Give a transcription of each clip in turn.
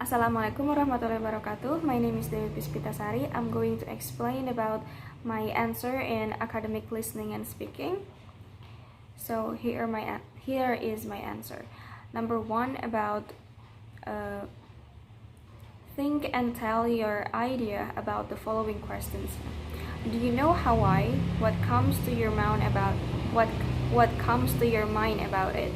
Assalamualaikum warahmatullahi wabarakatuh. My name is Dewi Puspitasari. I'm going to explain about my answer in academic listening and speaking. So here is my answer. Number 1, about think and tell your idea about the following questions. Do you know Hawaii? What comes to your mind about what comes to your mind about it?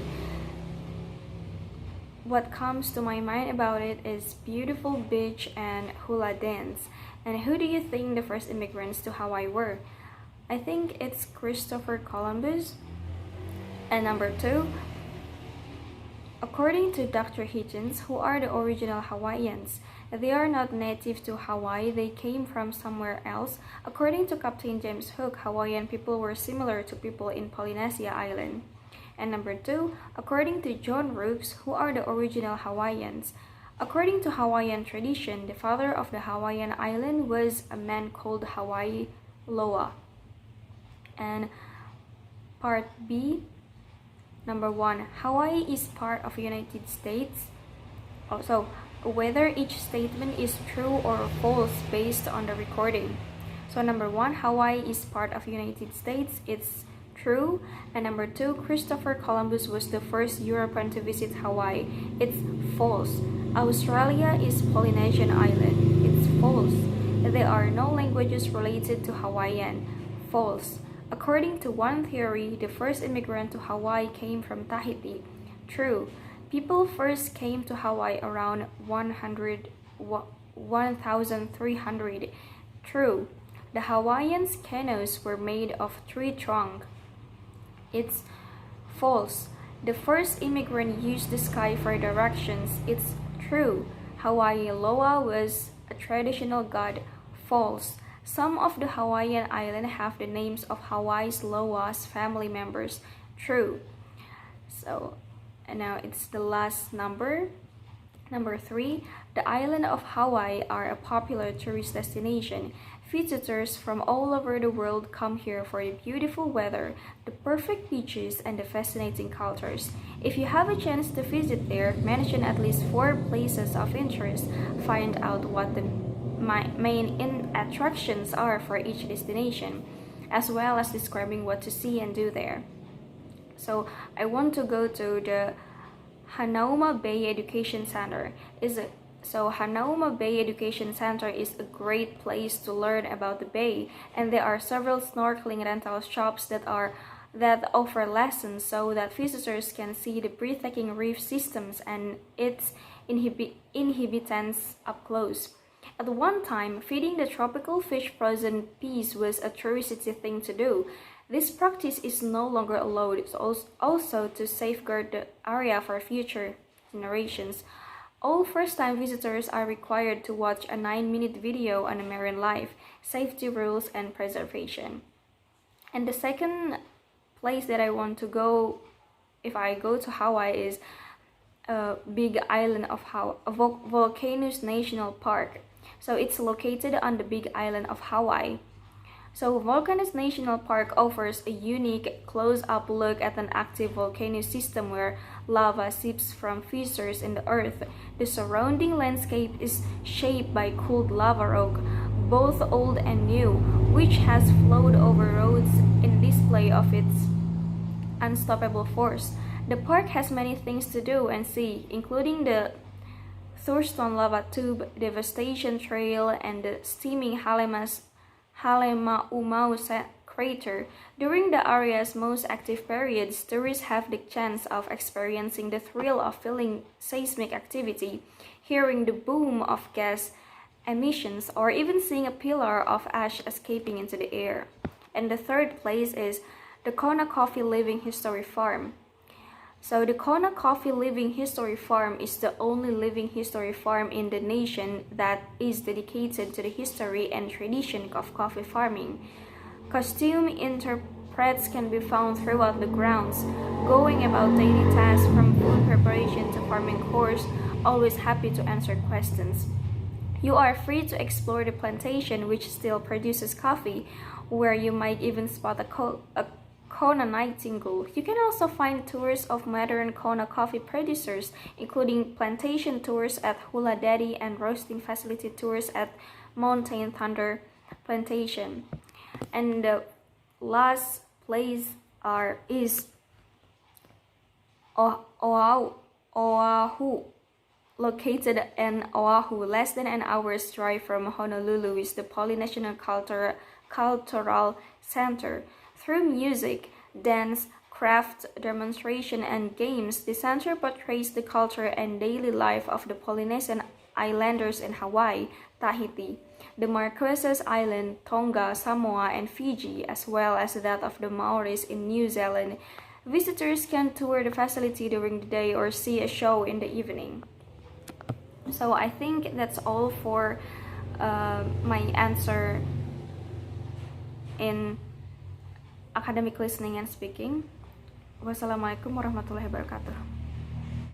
What comes to my mind about it is beautiful beach and hula dance. And who do you think the first immigrants to Hawaii were? I think it's Christopher Columbus. And number 2, according to Dr. Hitchens, who are the original Hawaiians? They are not native to Hawaii, they came from somewhere else. According to Captain James Cook, Hawaiian people were similar to people in Polynesia Island. And number 2, according to John Rooks, who are the original Hawaiians? According to Hawaiian tradition, the father of the Hawaiian island was a man called Hawaii Loa. And part B, number 1, Hawaii is part of the United States. Also, whether each statement is true or false based on the recording. So number 1, Hawaii is part of the United States. It's true. And number 2, Christopher Columbus was the first European to visit Hawaii. It's false. Australia is Polynesian island. It's false. There are no languages related to Hawaiian. False. According to one theory, the first immigrant to Hawaii came from Tahiti. True. People first came to Hawaii around 1300. True. The Hawaiians' canoes were made of tree trunk. It's false. The first immigrant used the sky for directions. It's true. Hawaii Loa was a traditional god. False. Some of the Hawaiian islands have the names of Hawaii's Loa's family members. True. So, and now it's the last number. Number 3, the island of Hawaii are a popular tourist destination. Visitors from all over the world come here for the beautiful weather, the perfect beaches, and the fascinating cultures. If you have a chance to visit there, mention at least 4 places of interest. Find out what the main attractions are for each destination, as well as describing what to see and do there. So I want to go to the Hanauma Bay Education Center. Hanauma Bay Education Center is a great place to learn about the bay, and there are several snorkeling rental shops that offer lessons so that visitors can see the breathtaking reef systems and its inhabitants up close. At one time, feeding the tropical fish frozen peas was a touristy thing to do. This practice is no longer allowed, also to safeguard the area for future generations. All first-time visitors are required to watch a 9-minute video on marine life, safety rules, and preservation. And the second place that I want to go if I go to Hawaii is Big Island of Volcanoes National Park. So it's located on the Big Island of Hawaii. So Volcanoes National Park offers a unique close-up look at an active volcano system where lava seeps from fissures in the earth. The surrounding landscape is shaped by cooled lava rock, both old and new, which has flowed over roads in display of its unstoppable force. The park has many things to do and see, including the Thurston Lava Tube, Devastation Trail, and the steaming Halemaumau crater. During the area's most active periods, tourists have the chance of experiencing the thrill of feeling seismic activity, hearing the boom of gas emissions, or even seeing a pillar of ash escaping into the air. And the third place is the Kona Coffee Living History Farm. So the Kona Coffee Living History Farm is the only living history farm in the nation that is dedicated to the history and tradition of coffee farming. Costume interprets can be found throughout the grounds, going about daily tasks from food preparation to farming course, always happy to answer questions. You are free to explore the plantation which still produces coffee, where you might even spot a Kona Nightingale. You can also find tours of modern Kona coffee producers, including plantation tours at Hula Daddy and roasting facility tours at Mountain Thunder Plantation. And the last place is Oahu. Located in Oahu, less than an hour's drive from Honolulu, is the Polynesian Cultural Center. Through music, dance, craft demonstration, and games, the center portrays the culture and daily life of the Polynesian islanders in Hawaii, Tahiti, the Marquesas Island, Tonga, Samoa, and Fiji, as well as that of the Maoris in New Zealand. Visitors can tour the facility during the day or see a show in the evening. So I think that's all for my answer in academic listening and speaking. Wassalamualaikum warahmatullahi wabarakatuh.